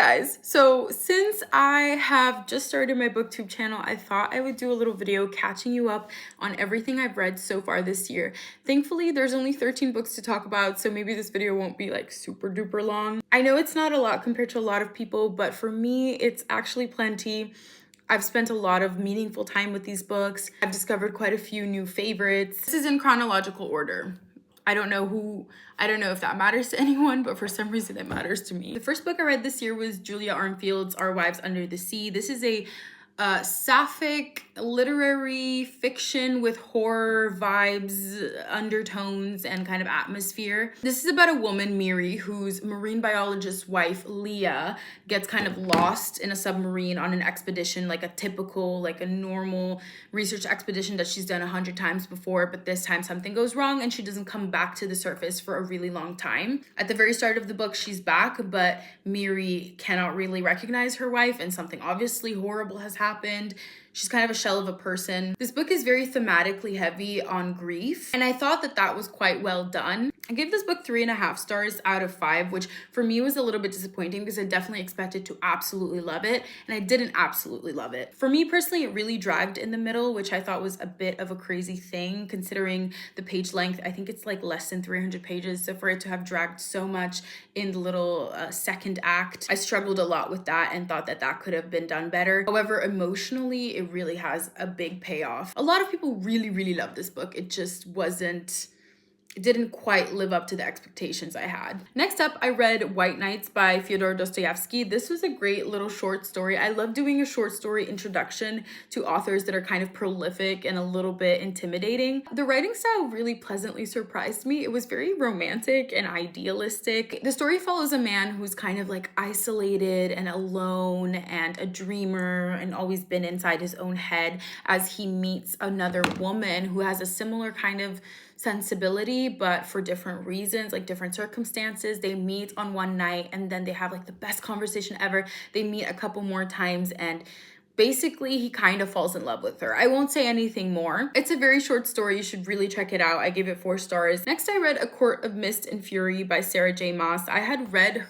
guys, so since I have just started my booktube channel, I thought I would do a little video catching you up on everything I've read so far this year. Thankfully, there's only 13 books to talk about, so maybe this video won't be like super duper long. I know it's not a lot compared to a lot of people, but for me, it's actually plenty. I've spent a lot of meaningful time with these books. I've discovered quite a few new favorites. This is in chronological order. I don't know if that matters to anyone, but for some reason it matters to me. The first book I read this year was Julia Armfield's Our Wives Under the Sea. This is a sapphic literary fiction with horror vibes, undertones, and kind of atmosphere. This is about a woman, Miri, whose marine biologist's wife, Leah, gets kind of lost in a submarine on an expedition, like a normal research expedition that she's done 100 times before, but this time something goes wrong and she doesn't come back to the surface for a really long time. At the very start of the book, she's back, but Miri cannot really recognize her wife, and something obviously horrible has happened. She's kind of a shell of a person. This book is very thematically heavy on grief, and I thought that was quite well done. I gave this book 3.5 stars out of 5, which for me was a little bit disappointing because I definitely expected to absolutely love it, and I didn't absolutely love it. For me personally, it really dragged in the middle, which I thought was a bit of a crazy thing considering the page length. I think it's like less than 300 pages, so for it to have dragged so much in the little second act, I struggled a lot with that and thought that could have been done better. However, emotionally, it really has a big payoff. A lot of people really love this book. It just didn't quite live up to the expectations I had. Next up, I read White Nights by Fyodor Dostoevsky. This was a great little short story. I love doing a short story introduction to authors that are kind of prolific and a little bit intimidating. The writing style really pleasantly surprised me. It was very romantic and idealistic. The story follows a man who's kind of like isolated and alone and a dreamer and always been inside his own head as he meets another woman who has a similar kind of sensibility, but for different reasons, like different circumstances. They meet on one night and then they have like the best conversation ever. They meet a couple more times and basically he kind of falls in love with her. I won't say anything more. It's a very short story. You should really check it out. I gave it 4 stars. Next, I read A Court of Mist and Fury by Sarah J. Maas. I had read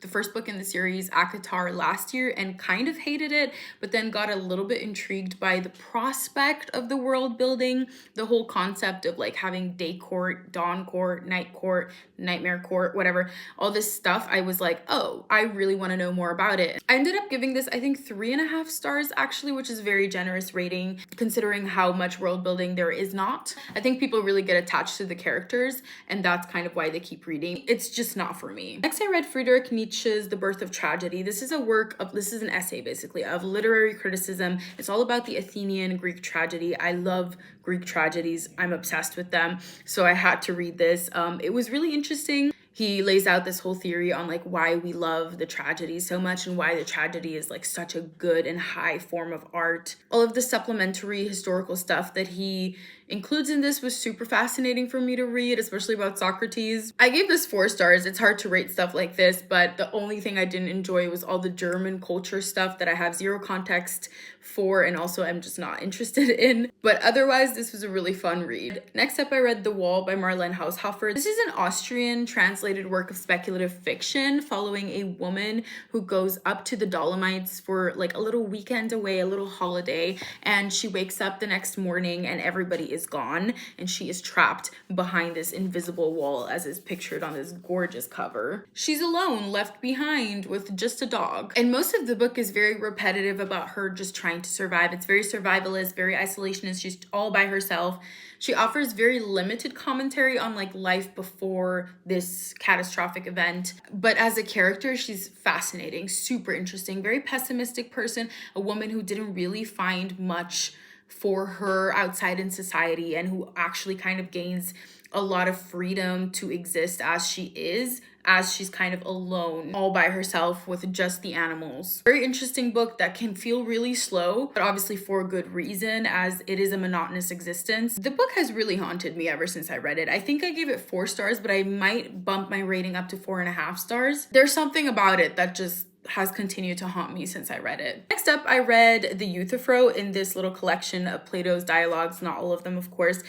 the first book in the series, ACOTAR, last year and kind of hated it, but then got a little bit intrigued by the prospect of the world building, the whole concept of like having day court, dawn court, night court, nightmare court, whatever, all this stuff. I was like, oh, I really want to know more about it. I ended up giving this, I think, 3.5 stars actually, which is a very generous rating considering how much world building there is not. I think people really get attached to the characters and that's kind of why they keep reading. It's just not for me. Next, I read Friedrich Nietzsche's The Birth of Tragedy. This is an essay basically of literary criticism. It's all about the Athenian Greek tragedy. I love Greek tragedies. I'm obsessed with them. So I had to read this. It was really interesting. He lays out this whole theory on like why we love the tragedy so much and why the tragedy is like such a good and high form of art. All of the supplementary historical stuff that he includes in this was super fascinating for me to read, especially about Socrates. I gave this 4 stars. It's hard to rate stuff like this, but the only thing I didn't enjoy was all the German culture stuff that I have zero context for and also I'm just not interested in. But otherwise, this was a really fun read. Next up, I read The Wall by Marlene Haushofer. This is an Austrian translated work of speculative fiction following a woman who goes up to the Dolomites for like a little weekend away, a little holiday, and she wakes up the next morning and everybody is gone and she is trapped behind this invisible wall as is pictured on this gorgeous cover. She's alone, left behind with just a dog. And most of the book is very repetitive about her just trying to survive. It's very survivalist, very isolationist. She's all by herself. She offers very limited commentary on like life before this catastrophic event. But as a character, she's fascinating, super interesting, very pessimistic person, a woman who didn't really find much for her outside in society and who actually kind of gains a lot of freedom to exist as she is, as she's kind of alone all by herself with just the animals. Very interesting book that can feel really slow, but obviously for a good reason as it is a monotonous existence. The book has really haunted me ever since I read it. I think I gave it 4 stars, but I might bump my rating up to 4.5 stars. There's something about it that just has continued to haunt me since I read it. Next up, I read The Euthyphro in this little collection of Plato's dialogues, not all of them, of course.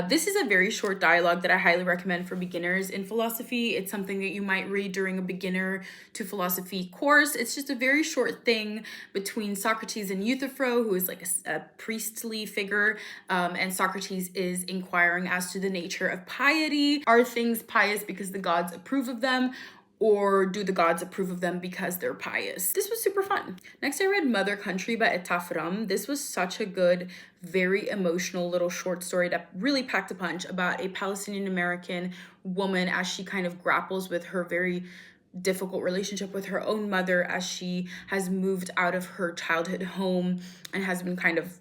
This is a very short dialogue that I highly recommend for beginners in philosophy. It's something that you might read during a beginner to philosophy course. It's just a very short thing between Socrates and Euthyphro, who is like a priestly figure, and Socrates is inquiring as to the nature of piety. Are things pious because the gods approve of them, or do the gods approve of them because they're pious? This was super fun. Next, I read Mother Country by Etafram. This was such a good, very emotional little short story that really packed a punch about a Palestinian American woman as she kind of grapples with her very difficult relationship with her own mother as she has moved out of her childhood home and has been kind of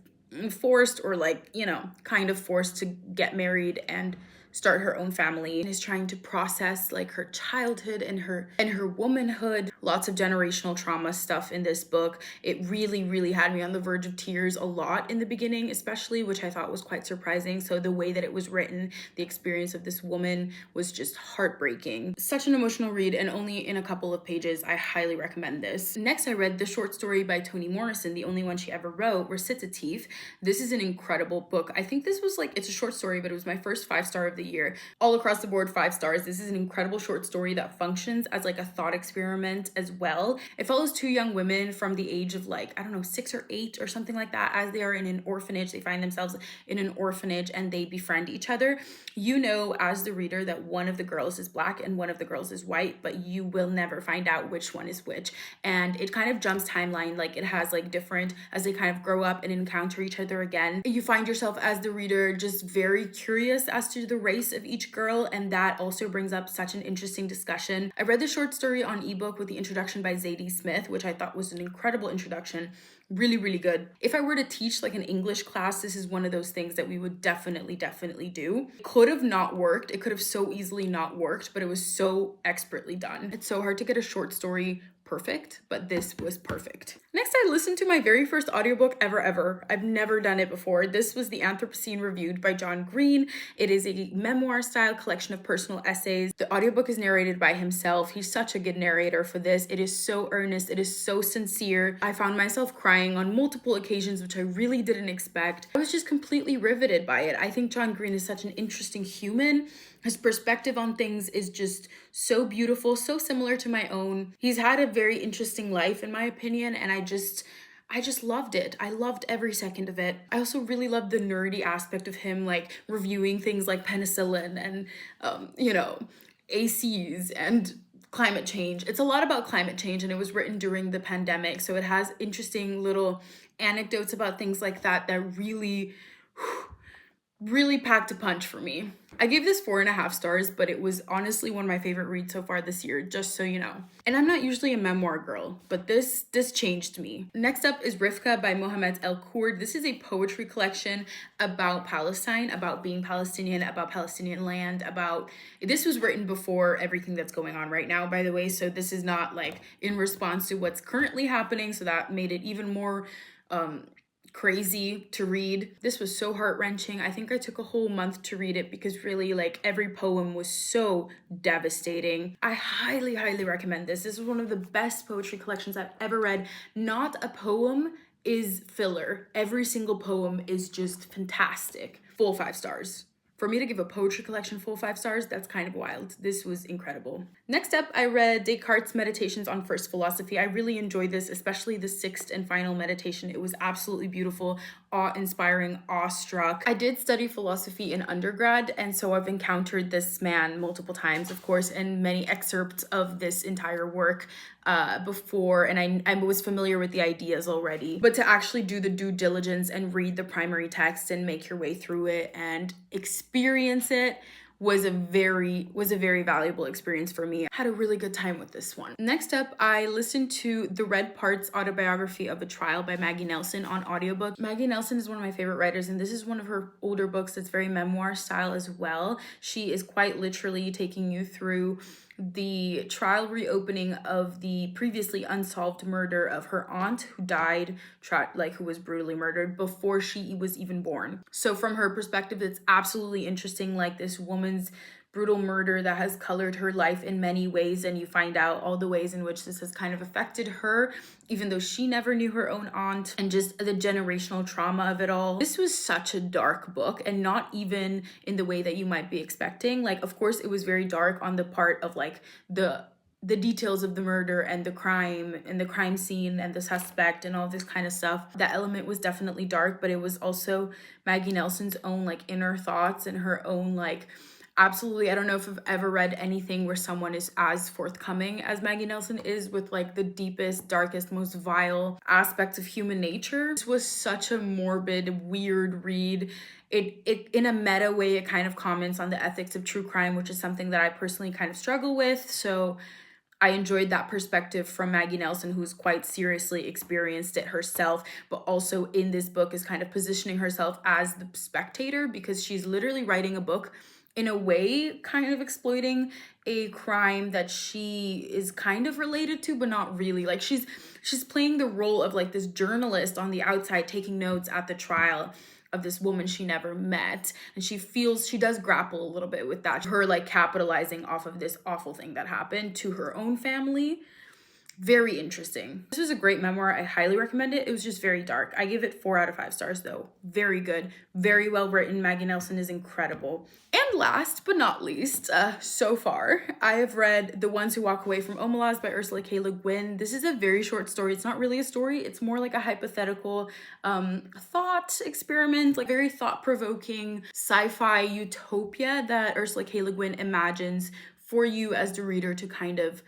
forced, or like, you know, kind of forced to get married and start her own family, and is trying to process like her childhood and her womanhood. Lots of generational trauma stuff in this book. It really had me on the verge of tears a lot in the beginning, especially, which I thought was quite surprising. So the way that it was written, the experience of this woman was just heartbreaking. Such an emotional read, and only in a couple of pages. I highly recommend this. Next, I read the short story by Toni Morrison, the only one she ever wrote, Recitative. This is an incredible book. I think this was like, it's a short story, but it was my first 5-star of the year. All across the board, 5 stars. This is an incredible short story that functions as like a thought experiment as well. It follows 2 young women from the age of like, I don't know, 6 or 8 or something like that, as they are in an orphanage. They find themselves in an orphanage and they befriend each other. You know, as the reader, that one of the girls is black and one of the girls is white, but you will never find out which one is which. And it kind of jumps timeline, like it has like different, as they kind of grow up and encounter each other again. You find yourself as the reader just very curious as to the race of each girl, and that also brings up such an interesting discussion. I read the short story on ebook with the introduction by Zadie Smith, which I thought was an incredible introduction. Really good. If I were to teach like an English class, this is one of those things that we would definitely do. It could have not worked. It could have so easily not worked, but it was so expertly done. It's so hard to get a short story perfect, but this was perfect. Next, I listened to my very first audiobook ever. I've never done it before. This was The Anthropocene Reviewed by John Green. It is a memoir style collection of personal essays. The audiobook is narrated by himself. He's such a good narrator for this. It is so earnest. It is so sincere. I found myself crying on multiple occasions, which I really didn't expect. I was just completely riveted by it. I think John Green is such an interesting human. His perspective on things is just so beautiful, so similar to my own. He's had a very interesting life, in my opinion, and I just loved it. I loved every second of it. I also really loved the nerdy aspect of him, like reviewing things like penicillin and, you know, ACs and climate change. It's a lot about climate change, and it was written during the pandemic, so it has interesting little anecdotes about things like that that really packed a punch for me. I gave this 4.5 stars, but it was honestly one of my favorite reads so far this year, just so you know. And I'm not usually a memoir girl, but this changed me. Next up is Rifka by Mohammed El Kurd. This is a poetry collection about Palestine, about being Palestinian, about Palestinian land, this was written before everything that's going on right now, by the way, so this is not like in response to what's currently happening, so that made it even more crazy to read. This was so heart-wrenching. I think I took a whole month to read it because really like every poem was so devastating. I highly recommend this. This is one of the best poetry collections I've ever read. Not a poem is filler. Every single poem is just fantastic. Full 5 stars. For me to give a poetry collection full 5 stars, that's kind of wild. This was incredible. Next up, I read Descartes' Meditations on First Philosophy. I really enjoyed this, especially the 6th and final meditation. It was absolutely beautiful, awe-inspiring, awestruck. I did study philosophy in undergrad, and so I've encountered this man multiple times, of course, and many excerpts of this entire work before, and I was familiar with the ideas already. But to actually do the due diligence and read the primary text and make your way through it and experience it was a very valuable experience for me. I had a really good time with this one. Next up, I listened to The Red Parts Autobiography of a Trial by Maggie Nelson on audiobook. Maggie Nelson is one of my favorite writers, and this is one of her older books that's very memoir style as well. She is quite literally taking you through the trial reopening of the previously unsolved murder of her aunt who died, who was brutally murdered before she was even born. So from her perspective, it's absolutely interesting, like this woman's brutal murder that has colored her life in many ways, and you find out all the ways in which this has kind of affected her, even though she never knew her own aunt, and just the generational trauma of it all. This was such a dark book, and not even in the way that you might be expecting. Like, of course, it was very dark on the part of like the details of the murder and the crime scene and the suspect and all this kind of stuff. That element was definitely dark, but it was also Maggie Nelson's own like inner thoughts and her own like, absolutely, I don't know if I've ever read anything where someone is as forthcoming as Maggie Nelson is with like the deepest, darkest, most vile aspects of human nature. This was such a morbid, weird read. It in a meta way, it kind of comments on the ethics of true crime, which is something that I personally kind of struggle with. So I enjoyed that perspective from Maggie Nelson, who's quite seriously experienced it herself, but also in this book is kind of positioning herself as the spectator, because she's literally writing a book in a way kind of exploiting a crime that she is kind of related to, but not really. Like she's playing the role of like this journalist on the outside taking notes at the trial of this woman she never met, and she does grapple a little bit with that, her like capitalizing off of this awful thing that happened to her own family. Very interesting. This was a great memoir. I highly recommend it. It was just very dark. I give it 4 out of 5 stars though. Very good, very well written. Maggie Nelson is incredible. And last but not least, so far, I have read The Ones Who Walk Away from Omalas by Ursula K. Le Guin. This is a very short story. It's not really a story. It's more like a hypothetical thought experiment, like very thought-provoking sci-fi utopia that Ursula K. Le Guin imagines for you as the reader to kind of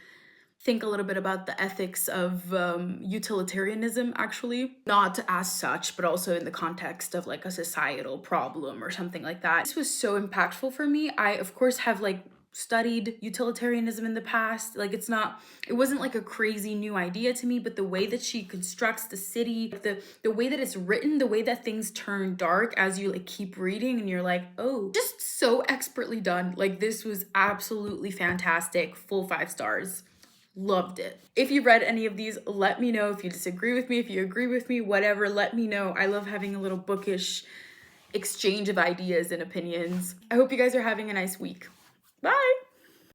think a little bit about the ethics of utilitarianism, actually. Not as such, but also in the context of like a societal problem or something like that. This was so impactful for me. I, of course, have like studied utilitarianism in the past. Like it wasn't like a crazy new idea to me, but the way that she constructs the city, the way that it's written, the way that things turn dark as you like keep reading and you're like, oh, just so expertly done. Like this was absolutely fantastic. Full 5 stars. Loved it. If you read any of these, let me know. If you disagree with me, if you agree with me, whatever, let me know. I love having a little bookish exchange of ideas and opinions. I hope you guys are having a nice week. Bye.